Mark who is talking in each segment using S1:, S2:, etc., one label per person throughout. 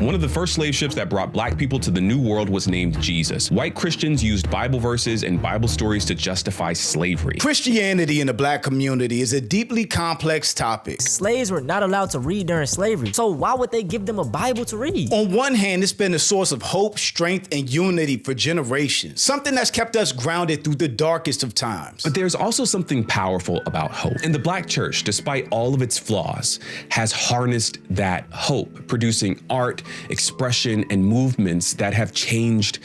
S1: One of the first slave ships that brought black people to the New World was named Jesus. White Christians used Bible verses and Bible stories to justify slavery.
S2: Christianity in the black community is a deeply complex topic.
S3: Slaves were not allowed to read during slavery, so why would they give them a Bible to read?
S2: On one hand, it's been a source of hope, strength, and unity for generations. Something that's kept us grounded through the darkest of times.
S1: But there's also something powerful about hope. And the black church, despite all of its flaws, has harnessed that hope, producing art, expression, and movements that have changed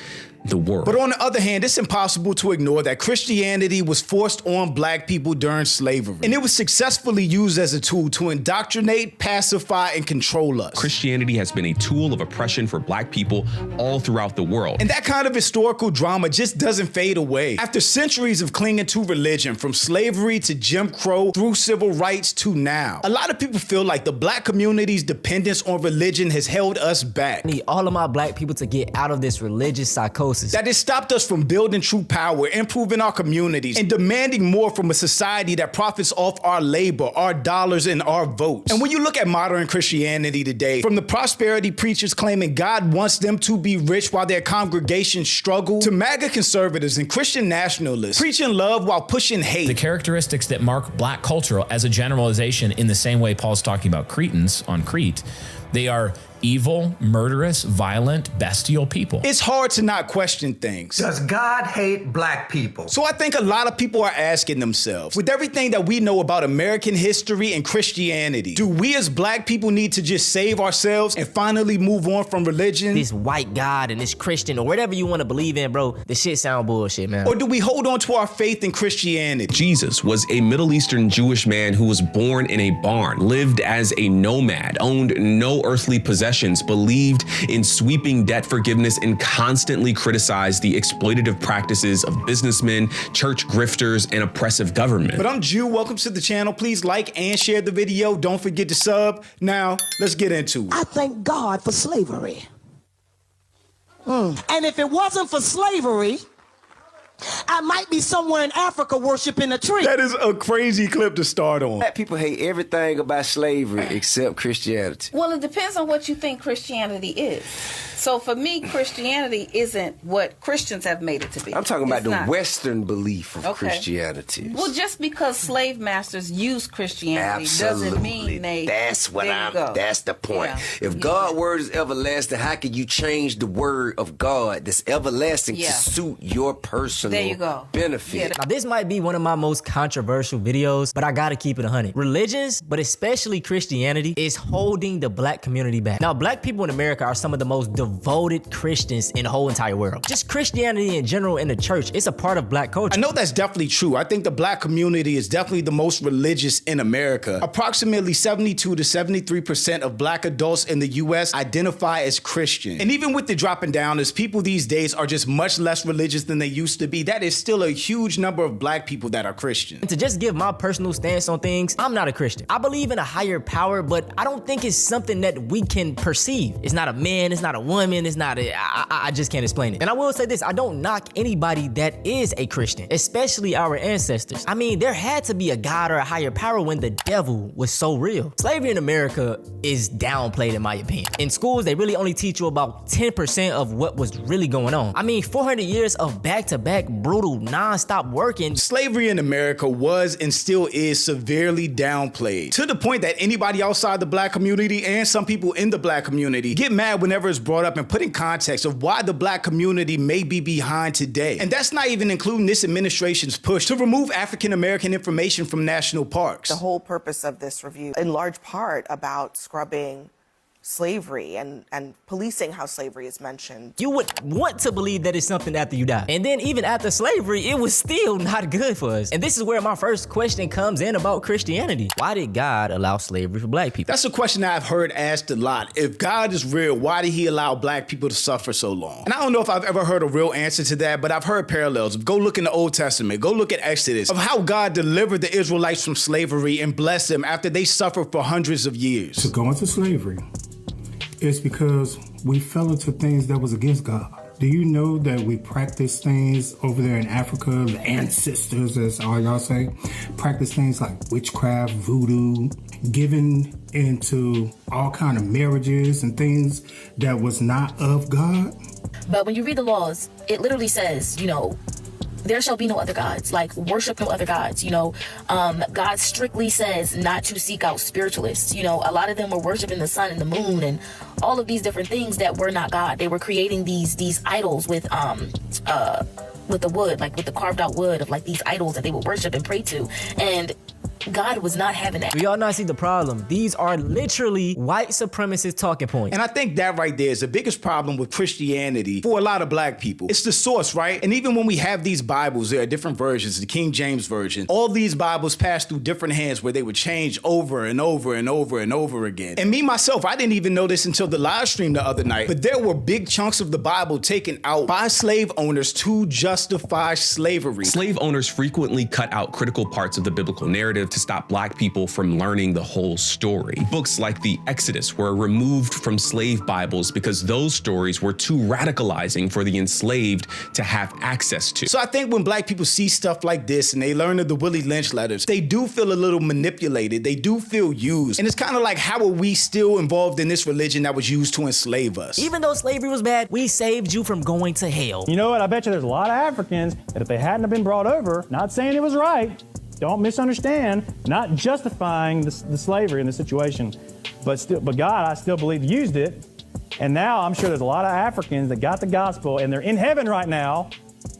S1: the world.
S2: But on the other hand, it's impossible to ignore that Christianity was forced on black people during slavery, and it was successfully used as a tool to indoctrinate, pacify, and control us.
S1: Christianity has been a tool of oppression for black people all throughout the world.
S2: And that kind of historical drama just doesn't fade away. After centuries of clinging to religion, from slavery to Jim Crow through civil rights to now, a lot of people feel like the black community's dependence on religion has held us back.
S3: I need all of my black people to get out of this religious psychosis.
S2: That has stopped us from building true power, improving our communities, and demanding more from a society that profits off our labor, our dollars, and our votes. And when you look at modern Christianity today, from the prosperity preachers claiming God wants them to be rich while their congregations struggle, to MAGA conservatives and Christian nationalists preaching love while pushing hate.
S4: The characteristics that mark black culture as a generalization, in the same way Paul's talking about Cretans on Crete, they are evil, murderous, violent, bestial people.
S2: It's hard to not question things.
S5: Does God hate black people?
S2: So I think a lot of people are asking themselves, with everything that we know about American history and Christianity, do we as black people need to just save ourselves and finally move on from religion?
S3: This white God and this Christian or whatever you want to believe in, bro, this shit sound bullshit, man.
S2: Or do we hold on to our faith in Christianity?
S1: Jesus was a Middle Eastern Jewish man who was born in a barn, lived as a nomad, owned no earthly possessions, believed in sweeping debt forgiveness, and constantly criticized the exploitative practices of businessmen, church grifters, and oppressive government.
S2: But I'm Jew. Welcome to the channel. Please like and share the video. Don't forget to sub. Now, let's get into it.
S6: I thank God for slavery. And if it wasn't for slavery, I might be somewhere in Africa worshiping a tree.
S2: That is a crazy clip to start on.
S7: Black people hate everything about slavery except Christianity.
S8: Well, it depends on what you think Christianity is. So for me, Christianity isn't what Christians have made it to be.
S7: I'm talking about
S8: It's
S7: the
S8: not.
S7: Western belief of Christianity.
S8: Well, just because slave masters use Christianity doesn't mean they.
S7: That's what that's the point.
S8: Yeah.
S7: If God's word is everlasting, how can you change the word of God that's everlasting to suit your personal benefit?
S8: Yeah.
S3: Now, this might be one of my most controversial videos, but I gotta keep it 100. Religions, but especially Christianity, is holding the black community back. Now, black people in America are some of the most devoted Christians in the whole entire world. Just Christianity in general in the church, it's a part of black culture.
S2: I know that's definitely true. I think the black community is definitely the most religious in America. Approximately 72 to 73% of black adults in the US identify as Christian. And even with the dropping down, as people these days are just much less religious than they used to be, that is still a huge number of black people that are Christian.
S3: And to just give my personal stance on things, I'm not a Christian. I believe in a higher power, but I don't think it's something that we can perceive. It's not a man, it's not a woman, it's not I just can't explain it. And I will say this, I don't knock anybody that is a Christian, especially our ancestors. I mean, there had to be a God or a higher power when the devil was so real. Slavery in America is downplayed in my opinion. In schools, they really only teach you about 10% of what was really going on. I mean, 400 years of back-to-back brutal, non-stop working.
S2: Slavery in America was and still is severely downplayed, to the point that anybody outside the black community and some people in the black community get mad whenever it's brought up and put in context of why the black community may be behind today. And that's not even including this administration's push to remove African American information from national parks.
S9: The whole purpose of this review, in large part, about scrubbing slavery and policing how slavery is mentioned.
S3: You would want to believe that it's something after you die. And then even after slavery, it was still not good for us. And this is where my first question comes in about Christianity. Why did God allow slavery for black people?
S2: That's a question that I've heard asked a lot. If God is real, why did he allow black people to suffer so long? And I don't know if I've ever heard a real answer to that, but I've heard parallels. Go look in the Old Testament, go look at Exodus, of how God delivered the Israelites from slavery and blessed them after they suffered for hundreds of years.
S10: To go into slavery, it's because we fell into things that was against God. Do you know that we practice things over there in Africa, the ancestors, as all y'all say, practice things like witchcraft, voodoo, given into all kind of marriages and things that was not of God.
S11: But when you read the laws, it literally says, there shall be no other gods, like worship no other gods. God strictly says not to seek out spiritualists. A lot of them were worshiping the sun and the moon and all of these different things that were not God. They were creating these idols with the wood, like with the carved out wood of like these idols that they would worship and pray to. And God was not having that.
S3: Do y'all not see the problem? These are literally white supremacist talking points.
S2: And I think that right there is the biggest problem with Christianity for a lot of black people. It's the source, right? And even when we have these Bibles, there are different versions, the King James Version. All these Bibles pass through different hands where they would change over and over and over and over again. And me, myself, I didn't even know this until the live stream the other night, but there were big chunks of the Bible taken out by slave owners to justify slavery.
S1: Slave owners frequently cut out critical parts of the biblical narrative to stop black people from learning the whole story. Books like the Exodus were removed from slave Bibles because those stories were too radicalizing for the enslaved to have access to.
S2: So I think when black people see stuff like this and they learn of the Willie Lynch letters, they do feel a little manipulated. They do feel used. And it's kind of like, how are we still involved in this religion that was used to enslave us?
S3: Even though slavery was bad, we saved you from going to hell.
S12: You know what? I bet you there's a lot of Africans that if they hadn't have been brought over, not saying it was right, don't misunderstand, not justifying the slavery in the situation, but God, I still believe, used it. And now I'm sure there's a lot of Africans that got the gospel and they're in heaven right now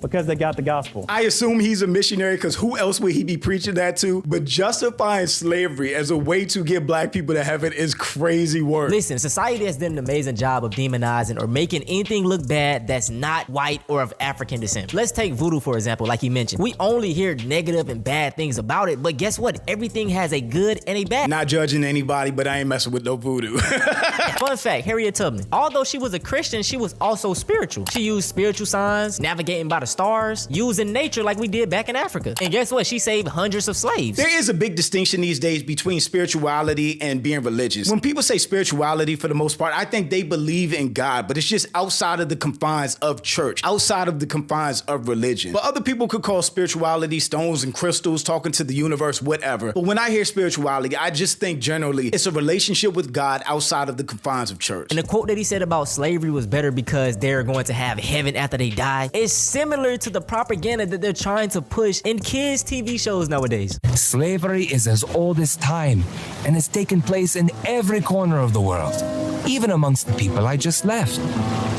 S12: because they got the gospel.
S2: I assume he's a missionary because who else would he be preaching that to? But justifying slavery as a way to get black people to heaven is crazy work.
S3: Listen, society has done an amazing job of demonizing or making anything look bad that's not white or of African descent. Let's take voodoo, for example, like he mentioned. We only hear negative and bad things about it, but guess what? Everything has a good and a bad.
S2: Not judging anybody, but I ain't messing with no voodoo.
S3: Fun fact, Harriet Tubman. Although she was a Christian, she was also spiritual. She used spiritual signs, navigating by the stars, using nature like we did back in Africa. And guess what? She saved hundreds of slaves.
S2: There is a big distinction these days between spirituality and being religious. When people say spirituality, for the most part, I think they believe in God, but it's just outside of the confines of church, outside of the confines of religion. But other people could call spirituality stones and crystals, talking to the universe, whatever. But when I hear spirituality, I just think generally it's a relationship with God outside of the confines of church.
S3: And the quote that he said about slavery was better because they're going to have heaven after they die is similar to the propaganda that they're trying to push in kids' TV shows nowadays.
S13: Slavery is as old as time and has taken place in every corner of the world, even amongst the people I just left.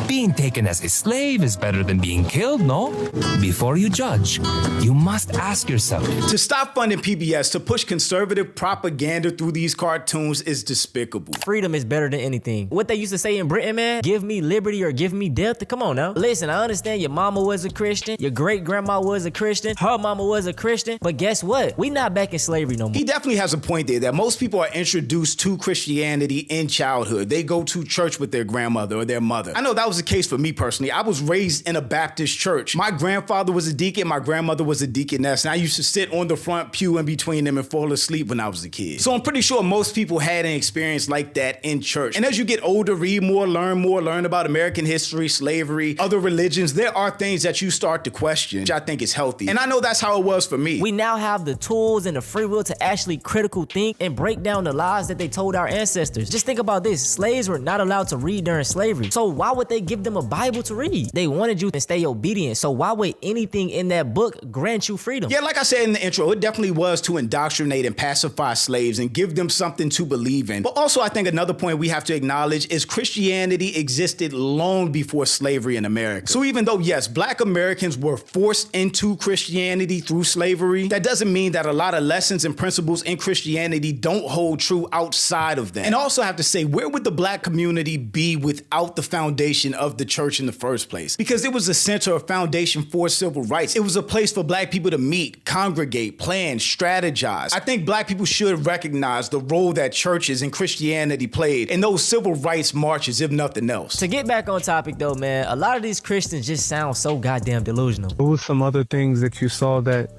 S13: Being taken as a slave is better than being killed, no? Before you judge, you must ask yourself.
S2: To stop funding PBS, to push conservative propaganda through these cartoons is despicable.
S3: Freedom is better than anything. What they used to say in Britain, man, give me liberty or give me death. Come on now. Listen, I understand your mama was a Christian, your great grandma was a Christian, her mama was a Christian, but guess what? We not back in slavery no more.
S2: He definitely has a point there that most people are introduced to Christianity in childhood. They go to church with their grandmother or their mother. I know that was the case for me personally. I was raised in a Baptist church. My grandfather was a deacon, my grandmother was a deaconess, and I used to sit on the front pew in between them and fall asleep when I was a kid. So I'm pretty sure most people had an experience like that in church. And as you get older, read more, learn about American history, slavery, other religions, there are things that you start to question, which I think is healthy. And I know that's how it was for me.
S3: We now have the tools and the free will to actually critical think and break down the lies that they told our ancestors. Just think about this. Slaves were not allowed to read during slavery. So why would they give them a Bible to read? They wanted you to stay obedient. So why would anything in that book grant you freedom?
S2: Yeah, like I said in the intro, it definitely was to indoctrinate and pacify slaves and give them something to believe in. But also I think another point we have to acknowledge is Christianity existed long before slavery in America. So even though, yes, black Americans were forced into Christianity through slavery, that doesn't mean that a lot of lessons and principles in Christianity don't hold true outside of them. And also I have to say, where would the black community be without the foundation of the church in the first place? Because it was a center of foundation for civil rights. It was a place for black people to meet, congregate, plan, strategize. I think black people should recognize the role that churches and Christianity played in those civil rights marches, if nothing else.
S3: To get back on topic though, man, a lot of these Christians just sound so goddamn delusional.
S14: What was some other things that you saw that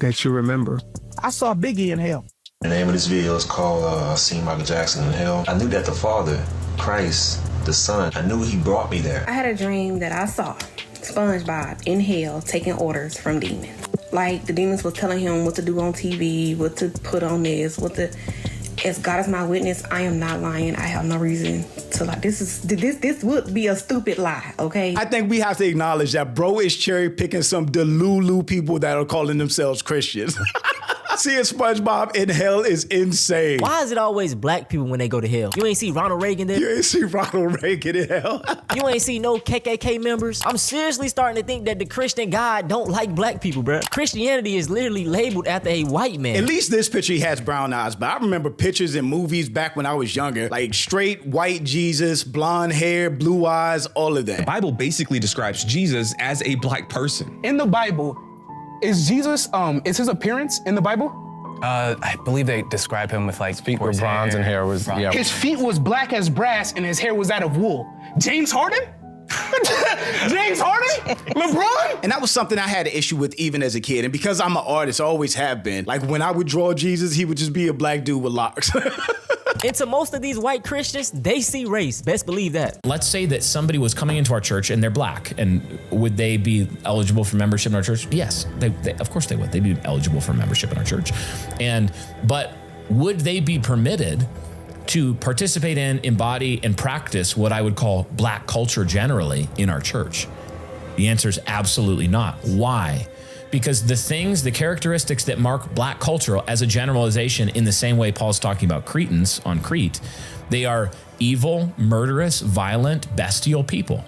S14: you remember?
S6: I saw Biggie in hell.
S15: The name of this video is called I Seen Michael Jackson in Hell. I knew that the Father, Christ, the Son, I knew he brought me there.
S16: I had a dream that I saw SpongeBob in hell taking orders from demons. Like the demons was telling him what to do on TV, what to put on this, As God is my witness, I am not lying. I have no reason to lie. This would be a stupid lie, okay?
S2: I think we have to acknowledge that bro is cherry picking some delulu people that are calling themselves Christians. Seeing SpongeBob in hell is insane.
S3: Why is it always black people when they go to hell? You ain't see Ronald Reagan there?
S2: You ain't see Ronald Reagan in hell?
S3: You ain't see no KKK members? I'm seriously starting to think that the Christian God don't like black people, bro. Christianity is literally labeled after a white man.
S2: At least this picture, he has brown eyes, but I remember pictures in movies back when I was younger, like straight white Jesus, blonde hair, blue eyes, all of that.
S1: The Bible basically describes Jesus as a black person.
S17: In the Bible, is Jesus, is his appearance in the Bible?
S18: I believe they describe him with like
S19: feet were bronze and hair was, yeah.
S17: His feet was black as brass and his hair was that of wool. James Harden? James Harden? LeBron?
S2: And that was something I had an issue with even as a kid. And because I'm an artist, I always have been. Like when I would draw Jesus, he would just be a black dude with locks.
S3: And to most of these white Christians, they see race. Best believe that.
S4: Let's say that somebody was coming into our church and they're black, and would they be eligible for membership in our church? Yes, they of course they would. They'd be eligible for membership in our church. But would they be permitted to participate in, embody, and practice what I would call black culture generally in our church? The answer is absolutely not. Why? Because the characteristics that mark black culture as a generalization, in the same way Paul's talking about Cretans on Crete, they are evil, murderous, violent, bestial people.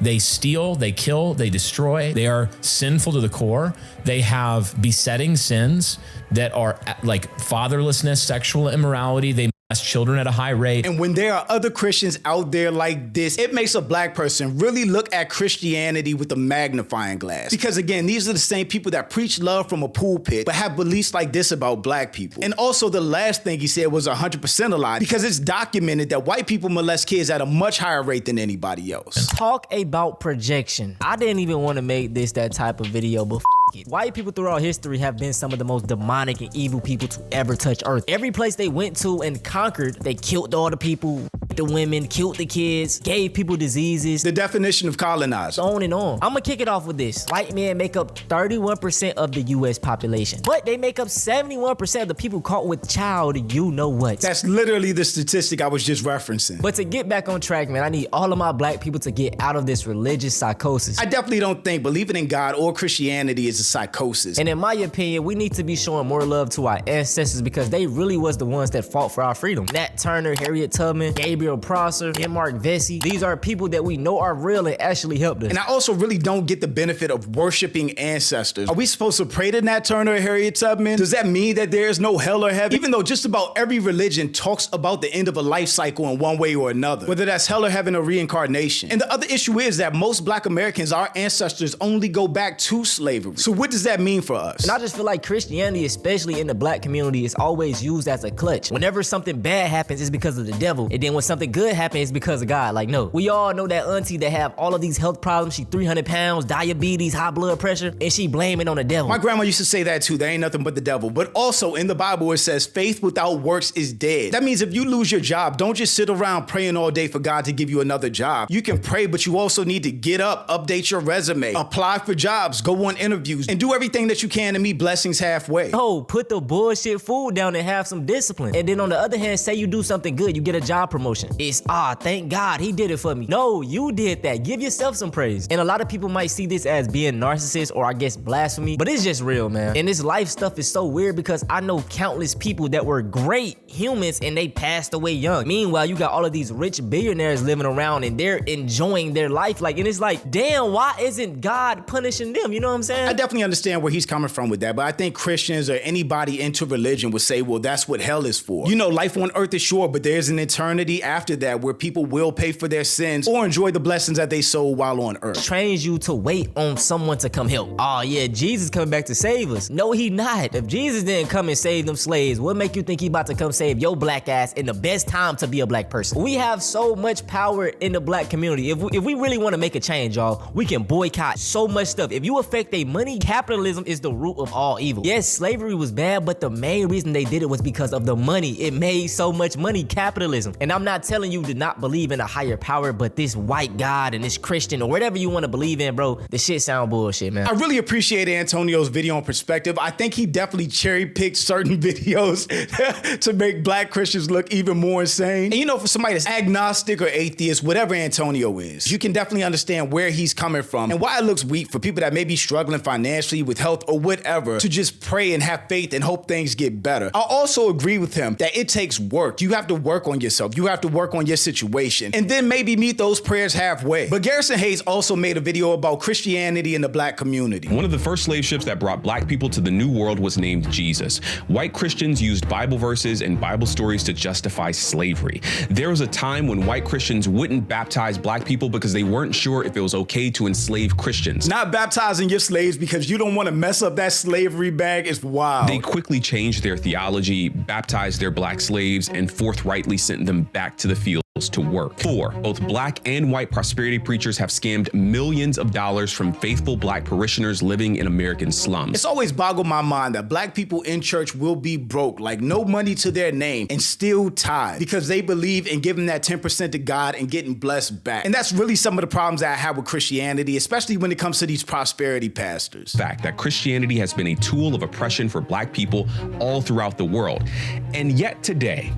S4: They steal, they kill, they destroy. They are sinful to the core. They have besetting sins that are like fatherlessness, sexual immorality. They molest children at a high rate.
S2: And when there are other Christians out there like this, it makes a black person really look at Christianity with a magnifying glass. Because again, these are the same people that preach love from a pulpit, but have beliefs like this about black people. And also the last thing he said was 100% a lie, because it's documented that white people molest kids at a much higher rate than anybody else.
S3: Talk about projection. I didn't even want to make this that type of video, but it. White people throughout history have been some of the most demonic and evil people to ever touch earth. Every place they went to and conquered, they killed all the people, the women, killed the kids, gave people diseases.
S2: The definition of colonizer.
S3: On and on. I'm gonna kick it off with this. White men make up 31% of the US population, but they make up 71% of the people caught with child you know what.
S2: That's literally the statistic I was just referencing.
S3: But to get back on track, man, I need all of my black people to get out of this religious psychosis.
S2: I definitely don't think believing in God or Christianity is a psychosis.
S3: And in my opinion, we need to be showing more love to our ancestors, because they really was the ones that fought for our freedom. Nat Turner, Harriet Tubman, Gabriel Prosser, and Mark Vesey. These are people that we know are real and actually helped us.
S2: And I also really don't get the benefit of worshiping ancestors. Are we supposed to pray to Nat Turner or Harriet Tubman? Does that mean that there is no hell or heaven? Even though just about every religion talks about the end of a life cycle in one way or another, whether that's hell or heaven or reincarnation. And the other issue is that most black Americans, our ancestors only go back to slavery. So what does that mean for us?
S3: And I just feel like Christianity, especially in the black community, is always used as a clutch. Whenever something bad happens, it's because of the devil. And then when something good happens, it's because of God. Like, no. We all know that auntie that have all of these health problems. She 300 pounds, diabetes, high blood pressure, and she blame it on the devil.
S2: My grandma used to say that too. There ain't nothing but the devil. But also in the Bible, it says faith without works is dead. That means if you lose your job, don't just sit around praying all day for God to give you another job. You can pray, but you also need to get up, update your resume, apply for jobs, go on interviews, and do everything that you can to meet blessings halfway.
S3: Oh, put the bullshit food down and have some discipline. And then on the other hand, say you do something good, you get a job promotion. It's, thank God he did it for me. No, you did that. Give yourself some praise. And a lot of people might see this as being narcissist or I guess blasphemy, but it's just real, man. And this life stuff is so weird because I know countless people that were great humans and they passed away young. Meanwhile, you got all of these rich billionaires living around and they're enjoying their life. Like, and it's like, damn, why isn't God punishing them? You know what I'm saying?
S2: I definitely understand where he's coming from with that, but I think Christians or anybody into religion would say, well, that's what hell is for. You know, life on earth is short, but there's an eternity after that where people will pay for their sins or enjoy the blessings that they sow while on earth.
S3: Trains you to wait on someone to come help. Oh yeah, Jesus coming back to save us. No, he not. If Jesus didn't come and save them slaves, what make you think he about to come save your black ass in the best time to be a black person? We have so much power in the black community. If we really want to make a change, y'all, we can boycott so much stuff. If you affect their money, capitalism is the root of all evil. Yes, slavery was bad, but the main reason they did it was because of the money. It made so much money, capitalism. And I'm not not telling you to not believe in a higher power, but this white God and this Christian or whatever you want to believe in, bro, the shit sound bullshit, man.
S2: I really appreciate Antonio's video and perspective. I think he definitely cherry-picked certain videos to make black Christians look even more insane. And you know, for somebody that's agnostic or atheist, whatever Antonio is, you can definitely understand where he's coming from and why it looks weak for people that may be struggling financially with health or whatever to just pray and have faith and hope things get better. I also agree with him that it takes work. You have to work on yourself. You have to work on your situation and then maybe meet those prayers halfway. But Garrison Hayes also made a video about Christianity in the black community.
S1: One of the first slave ships that brought black people to the New World was named Jesus. White Christians used Bible verses and Bible stories to justify slavery. There was a time when white Christians wouldn't baptize black people because they weren't sure if it was okay to enslave Christians.
S2: Not baptizing your slaves because you don't want to mess up that slavery bag is wild.
S1: They quickly changed their theology, baptized their black slaves, and forthrightly sent them back to the field to work. 4, both black and white prosperity preachers have scammed millions of dollars from faithful black parishioners living in American slums.
S2: It's always boggled my mind that black people in church will be broke, like no money to their name, and still tithe because they believe in giving that 10% to God and getting blessed back. And that's really some of the problems that I have with Christianity, especially when it comes to these prosperity pastors.
S1: Fact that Christianity has been a tool of oppression for black people all throughout the world. And yet today,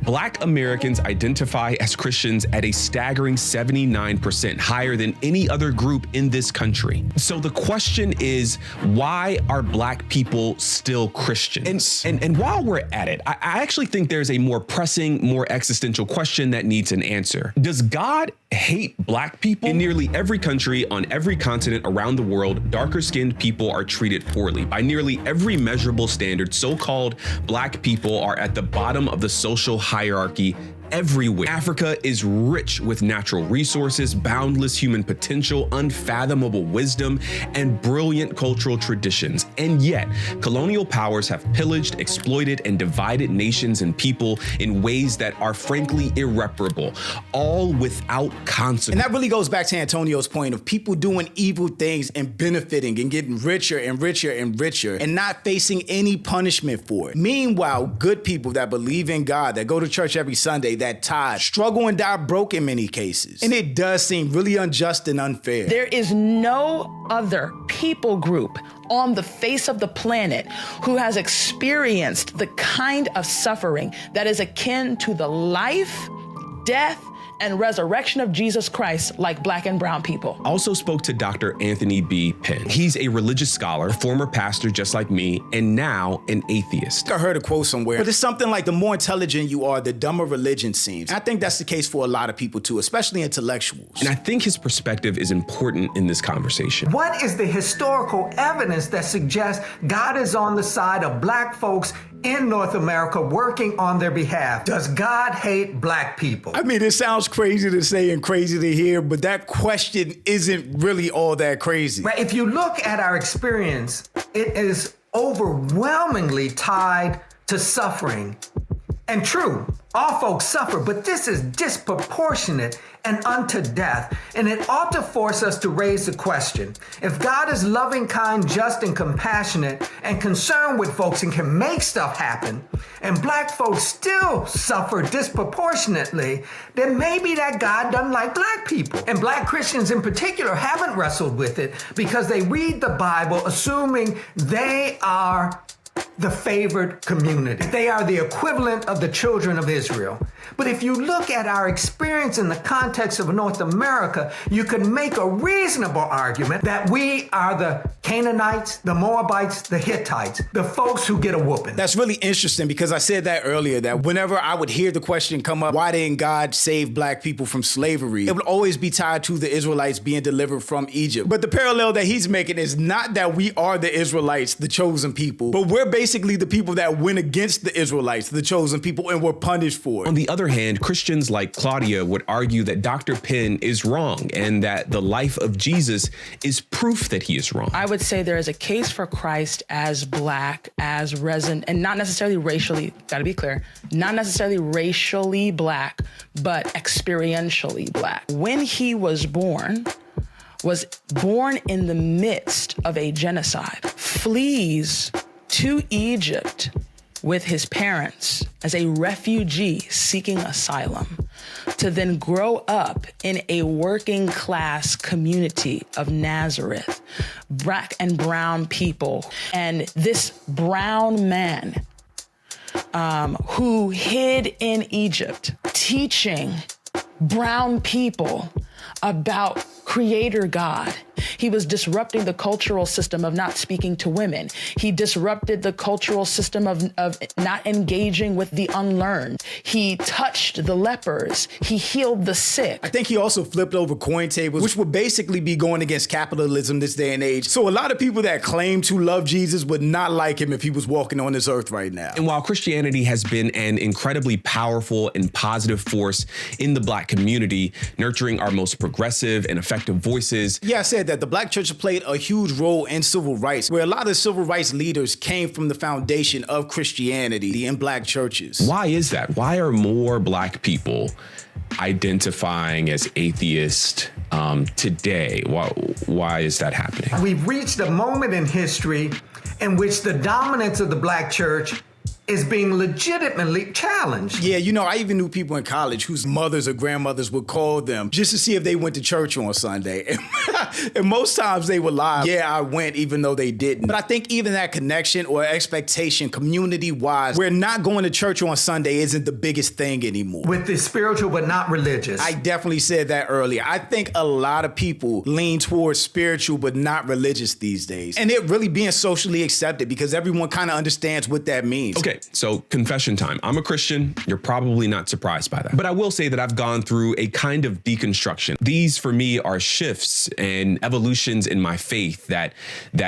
S1: black Americans identify as Christians at a staggering 79%, higher than any other group in this country. So the question is, why are black people still Christians? And while we're at it, I actually think there's a more pressing, more existential question that needs an answer. Does God hate black people? In nearly every country on every continent around the world, darker-skinned people are treated poorly. By nearly every measurable standard, so-called black people are at the bottom of the social hierarchy everywhere. Africa is rich with natural resources, boundless human potential, unfathomable wisdom, and brilliant cultural traditions. And yet, colonial powers have pillaged, exploited, and divided nations and people in ways that are frankly irreparable, all without consequence.
S2: And that really goes back to Antonio's point of people doing evil things and benefiting and getting richer and richer and richer and not facing any punishment for it. Meanwhile, good people that believe in God, that go to church every Sunday, that tithe, struggle and die broke in many cases. And it does seem really unjust and unfair.
S20: There is no other people group on the face of the planet who has experienced the kind of suffering that is akin to the life, death, and resurrection of Jesus Christ like black and brown people.
S1: Also spoke to Dr. Anthony B. Penn. He's a religious scholar, former pastor just like me, and now an atheist.
S2: I heard a quote somewhere, but it's something like the more intelligent you are, the dumber religion seems. And I think that's the case for a lot of people too, especially intellectuals.
S1: And I think his perspective is important in this conversation.
S5: What is the historical evidence that suggests God is on the side of black folks in North America working on their behalf? Does God hate black people?
S2: I mean, it sounds crazy to say and crazy to hear, but that question isn't really all that crazy.
S5: Right. If you look at our experience, it is overwhelmingly tied to suffering. And true, all folks suffer, but this is disproportionate and unto death. And it ought to force us to raise the question, if God is loving, kind, just, and compassionate, and concerned with folks and can make stuff happen, and black folks still suffer disproportionately, then maybe that God doesn't like black people. And black Christians in particular haven't wrestled with it because they read the Bible assuming they are the favored community. They are the equivalent of the children of Israel. But if you look at our experience in the context of North America, you can make a reasonable argument that we are the Canaanites, the Moabites, the Hittites, the folks who get a whooping.
S2: That's really interesting because I said that earlier, that whenever I would hear the question come up, why didn't God save black people from slavery? It would always be tied to the Israelites being delivered from Egypt. But the parallel that he's making is not that we are the Israelites, the chosen people, but we're basically the people that went against the Israelites, the chosen people, and were punished for it.
S1: On the other hand, Christians like Claudia would argue that Dr. Penn is wrong and that the life of Jesus is proof that he is wrong.
S20: I would say there is a case for Christ as black, as resin, and not necessarily racially, gotta be clear, not necessarily racially black, but experientially black. When he was born in the midst of a genocide, flees to Egypt with his parents as a refugee seeking asylum, to then grow up in a working class community of Nazareth, black and brown people. And this brown man who hid in Egypt, teaching brown people about Creator God. He was disrupting the cultural system of not speaking to women. He disrupted the cultural system of not engaging with the unlearned. He touched the lepers. He healed the sick.
S2: I think he also flipped over coin tables, which would basically be going against capitalism this day and age. So a lot of people that claim to love Jesus would not like him if he was walking on this earth right now.
S1: And while Christianity has been an incredibly powerful and positive force in the Black community, nurturing our most progressive and effective voices.
S2: Yeah, I said that the Black church played a huge role in civil rights, where a lot of civil rights leaders came from the foundation of Christianity in Black churches.
S1: Why is that? Why are more Black people identifying as atheist today? Why is that happening?
S5: We've reached a moment in history in which the dominance of the Black church is being legitimately challenged.
S2: Yeah, you know, I even knew people in college whose mothers or grandmothers would call them just to see if they went to church on Sunday. And most times they would lie, yeah, I went, even though they didn't. But I think even that connection or expectation, community-wise, where not going to church on Sunday isn't the biggest thing anymore.
S5: With the spiritual but not religious.
S2: I definitely said that earlier. I think a lot of people lean towards spiritual but not religious these days. And it really being socially accepted because everyone kind of understands what that means.
S1: Okay. So confession time. I'm a Christian. You're probably not surprised by that. But I will say that I've gone through a kind of deconstruction. These for me are shifts and evolutions in my faith that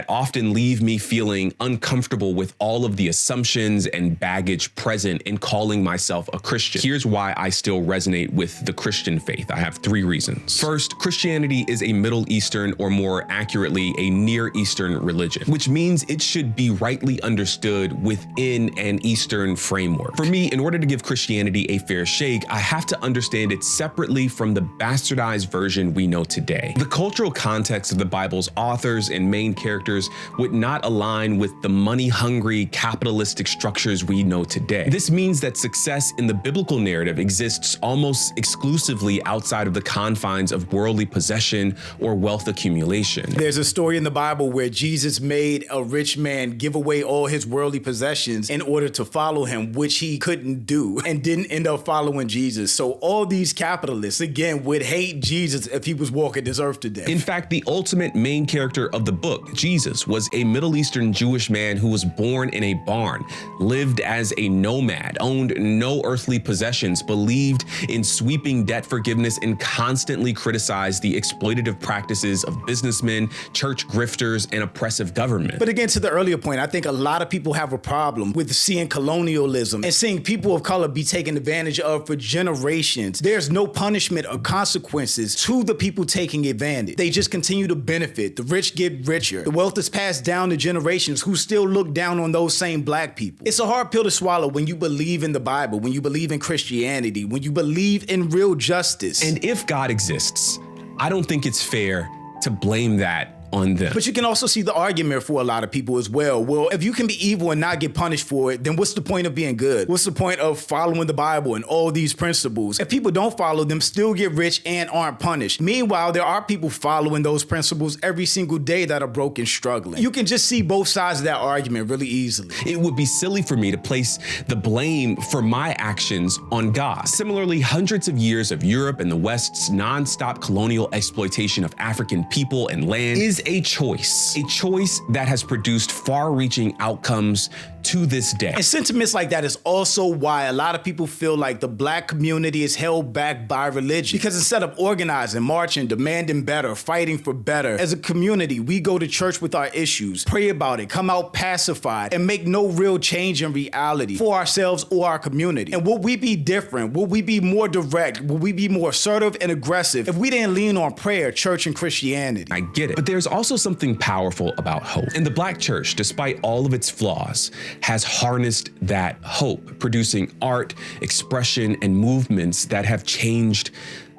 S1: often leave me feeling uncomfortable with all of the assumptions and baggage present in calling myself a Christian. Here's why I still resonate with the Christian faith. I have 3 reasons. First, Christianity is a Middle Eastern, or more accurately, a Near Eastern religion, which means it should be rightly understood within an Eastern framework. For me, in order to give Christianity a fair shake, I have to understand it separately from the bastardized version we know today. The cultural context of the Bible's authors and main characters would not align with the money-hungry capitalistic structures we know today. This means that success in the biblical narrative exists almost exclusively outside of the confines of worldly possession or wealth accumulation.
S2: There's a story in the Bible where Jesus made a rich man give away all his worldly possessions in order to follow him, which he couldn't do and didn't end up following Jesus. So all these capitalists, again, would hate Jesus if he was walking this earth today.
S1: In fact, the ultimate main character of the book, Jesus, was a Middle Eastern Jewish man who was born in a barn, lived as a nomad, owned no earthly possessions, believed in sweeping debt forgiveness, and constantly criticized the exploitative practices of businessmen, church grifters, and oppressive government.
S2: But again, to the earlier point, I think a lot of people have a problem with seeing colonialism and seeing people of color be taken advantage of for generations. There's no punishment or consequences to the people taking advantage. They just continue to benefit. The rich get richer. The wealth is passed down to generations who still look down on those same Black people. It's a hard pill to swallow when you believe in the Bible, when you believe in Christianity, when you believe in real justice.
S1: And if God exists, I don't think it's fair to blame that on them.
S2: But you can also see the argument for a lot of people as well. Well, if you can be evil and not get punished for it, then what's the point of being good? What's the point of following the Bible and all these principles? If people don't follow them, still get rich and aren't punished. Meanwhile, there are people following those principles every single day that are broke and struggling. You can just see both sides of that argument really easily.
S1: It would be silly for me to place the blame for my actions on God. Similarly, hundreds of years of Europe and the West's nonstop colonial exploitation of African people and land is a choice that has produced far-reaching outcomes to this day.
S2: And sentiments like that is also why a lot of people feel like the Black community is held back by religion. Because instead of organizing, marching, demanding better, fighting for better, as a community, we go to church with our issues, pray about it, come out pacified, and make no real change in reality for ourselves or our community. And will we be different? Will we be more direct? Will we be more assertive and aggressive if we didn't lean on prayer, church, and Christianity?
S1: I get it. But there's also something powerful about hope. And the Black church, despite all of its flaws, has harnessed that hope, producing art, expression, and movements that have changed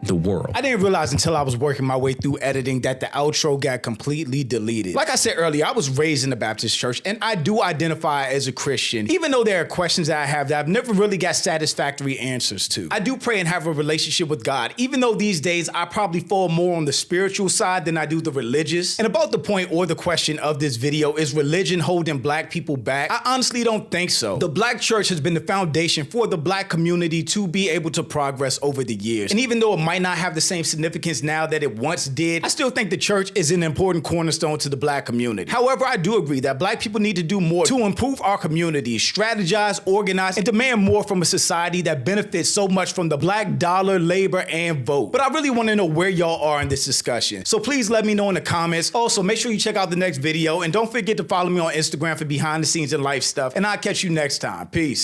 S1: the world.
S2: I didn't realize until I was working my way through editing that the outro got completely deleted. Like I said earlier, I was raised in the Baptist church and I do identify as a Christian, even though there are questions that I have that I've never really got satisfactory answers to. I do pray and have a relationship with God, even though these days I probably fall more on the spiritual side than I do the religious. And about the point or the question of this video, is religion holding black people back? I honestly don't think so. The black church has been the foundation for the black community to be able to progress over the years. And even though it might not have the same significance now that it once did, I still think the church is an important cornerstone to the black community. However, I do agree that black people need to do more to improve our community, strategize, organize, and demand more from a society that benefits so much from the black dollar, labor, and vote. But I really want to know where y'all are in this discussion. So please let me know in the comments. Also, make sure you check out the next video and don't forget to follow me on Instagram for behind the scenes and life stuff. And I'll catch you next time. Peace.